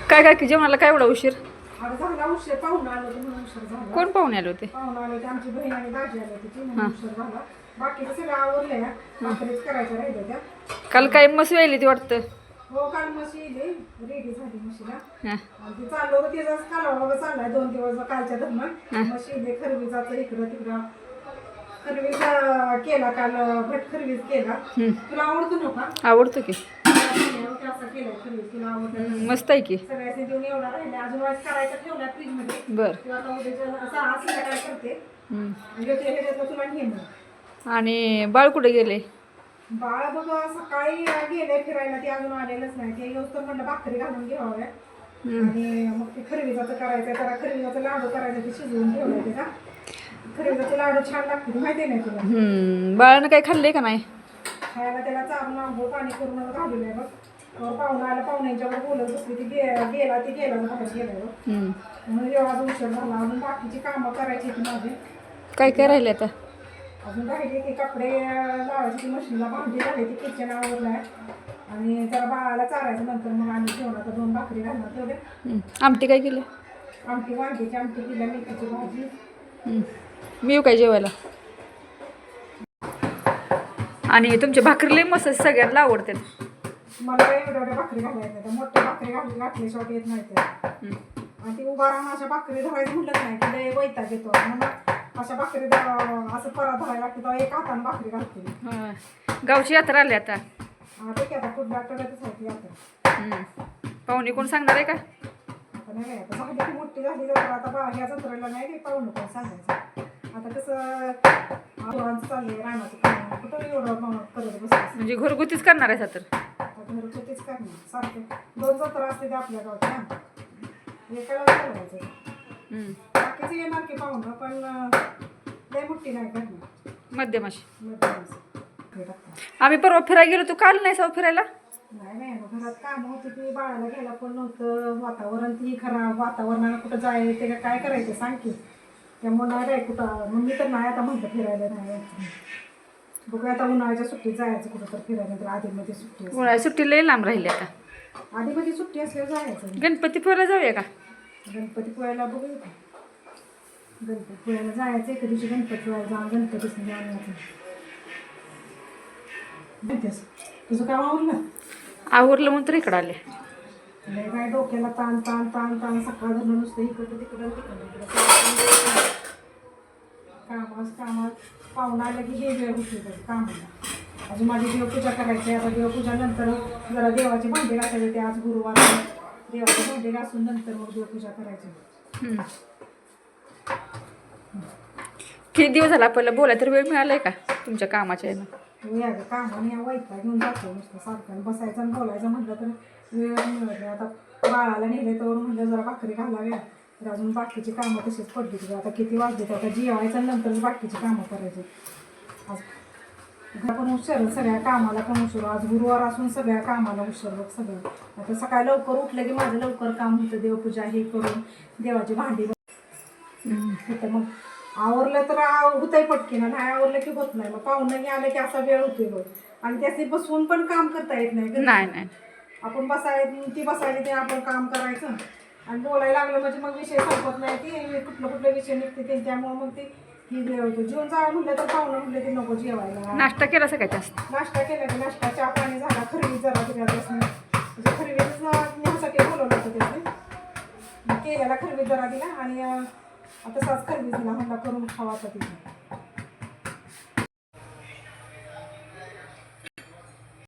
काय काय की जेवणाला काय एवढा उशीर? आता झाला उशीर, पाहुणा आलो होते म्हणून उशीर झाला. कोण पाहुणे आले होते? पाहुणा आले होते, आमची बहीण आणि दाजी आले होते म्हणून उशीर झाला. बाकीचं सगळं आवरलंय, भाकरीच करायच्या राहिल्या त्या. काल काय मस्त वेळली ती वाटतं. हो, काल म्हशी येईल रेडी झाली म्हशीला. हां आणि ते चाललं होतं त्याचाच कालवा चाललाय 2 दिवस कालच्या दरम्यान. म्हशी येईल खरवीजाचं इकडं तिकडं. खरवीज केला काल, भट खरवीज केला. तुला आवडतो ना का? आवडतो की. असं केलंय खरवीज, तुला आवडतं? मस्त आहे की. सगळ्याचे देऊन एवढा राहिला, अजून वाईट करायचा ठेवला फ्रीज मध्ये. बर. किंवा आता उद्याच्या असं काय करते म्हणजे ते ह्याच्यातलं तुला घे मग. आणि बाळ कुठे गेले? बाळ बघ सकाळी गेले फिरायला, ते अजून आलेलंच नाही. ते येऊस तर म्हणलं भाकरी घालून घ्याव्या आणि मग ते खरवीजाचं करायचं. त्याला खरवीजाचं लाडू करायचं, ते शिजवून ठेवलंय. त्याचा खरवीजाचे लाडू छान लागते, माहिती नाही तुला? बाळानं काही खाल्ले का नाही? खायला त्याला चारून आंघोळ पाणी करून घालून आहे बघ. पाहुणा आला, पाहुण्यांच्यावर बोलत बसली, ती गेला बाहेर गेलाय बघ. म्हणून जेव्हा उशीर झाला. अजून बाकीची कामं करायची ती माझी. काय काय राहिले आता? अजून राहिली की कपडे लावायची, ती मशीनला भांडी झाली, ती किचन आवरलं आहे. आणि त्याला बाळाला चारायचं. नंतर मग आम्ही जेवणात 2 भाकरी घालणार तेवढे. आमटी काय केली? आमटी वांग्याची आमटी केली, मेथीची भाजी. मी येऊ काय जेवायला? आणि तुमचे भाकरी लय मस्त सगळ्यांना आवडतात. मला एवढ्या भाकरी घालायच्या नाही, मोठ्या भाकरी घातल्याशिवाय येत नाही ते. आणि ती उभा राहून अशा भाकरी धरायचं म्हटलं नाही की लय वैताग येतो. म्हणून अशा भाकरी असं परत धरायला लागते, तेव्हा एक हाताने भाकरी घालते. गावची यात्रा आली आता. ते की आता पुढल्या आठवड्यातच आहे ती यात्रा. पाहुणे कोण सांगणार आहे का? आता नाही, आता झाली की मोठी झाली जत्रा. आता ह्या जत्रेला नाही काही पाहुणं कोण सांगायचं. आता कसं चाललंय रानाचं काम, कुठं एवढं करत बसायचं. म्हणजे घरगुतीच करणार आहे तर? घरगुतीच करणार. सारखे 2 जत्रा असते ते आपल्या गावच्या, एकाला करायचं. बाकीचे येणार की पाहुणं, पण लय मोठी नाही करणार, मध्यम अशी. मध्यम. आम्ही परवा फिरायला गेलो, तू काल नाही जाऊ फिरायला? नाही मग घरात काम होती, ती बाळाला घ्यायला पण नव्हतं. वातावरण ती खराब, वातावरणाला कुठं जायचं ते काय करायचं सांग की. त्यामुळे नाही काय कुठं. मग मी तर नाही आता म्हणतं फिरायला नाही. बघूया आता उन्हाळ्याच्या सुट्टीत जायचं कुठं तर फिरायला. तर आधीमध्ये सुट्टी असते. उन्हाळ्याची सुट्टी लय लांब राहिली आता. आधीमध्ये सुट्टी असल्यावर जायचं. गणपतीपुळ्याला जाऊया का? गणपतीपुळ्याला बघूया का? गणपतीपुळ्याला जायचं एका दिवशी. गणपतीपुळ्याला जाऊन गणपतीचं जाण्याचं. तुझं काम आवडलं? आवरलं म्हणून तर इकडं आले. नाही काय डोक्याला ताण ताण ताण ताण सकाळ धरून नुसतं इकडं तिकडं कामात पाहुणा आलं की हे वेळ होती कामाला. अजून माझी देवपूजा करायची. आता देवपूजा नंतर जरा देवाची भांडी घासायची. ते आज गुरुवार देवाची भांडी घासून नंतर मग देवपूजा करायची. किती दिवस झाला आपल्याला बोलाय तर वेळ मिळालाय का तुमच्या कामाच्या यानं? या कामाने या वैताग घेऊन जातो नुसतं सारखं. बसायचं आणि बोलायचं म्हटलं तर वेळ मिळत नाही. आता बाळाला नेले तर म्हणलं जरा भाकरी घालाव्या. तर अजून बाकीची कामं तशीच पडली तुझी. आता किती वाजले, आता जेवायचं नंतरच बाकीची कामं करायची. आज पण उशीर, सगळ्या कामाला पण उशीर. आज गुरुवार असून सगळ्या कामाला उशीर बघ सगळं. आता सकाळी लवकर उठलं की माझं लवकर काम होतं. देवपूजा हे करून देवाची भांडी होतं. मग आवरलं तर होतंय पटकीनं, नाही आवरलं की होत नाही. मग पाहुणे आलं की असा वेळ होतोय बघ. आणि त्याचे बसून पण काम करता येत नाही. नाही आपण ती बसायला ते आपण काम करायचं आणि बोलायला लागलं म्हणजे मग विषय संपत नाही. ते कुठले विषय निघते ते. त्यामुळे मग ते जेवण जावं म्हटलं तर पाहुणं म्हटलं की नको जेवायला. नाश्ता केला सगळ्यात जास्त? नाश्ता केला की नाश्ता चहा पाणी झाला. खरवी जरा दिल्यापासून म्हणजे खरवीच न्यासाठी बोलवलं होतं त्याने. केलेला खरवी जरा दिला आणि तसाच खरवी दिला म्हणला करून खावा तिथे.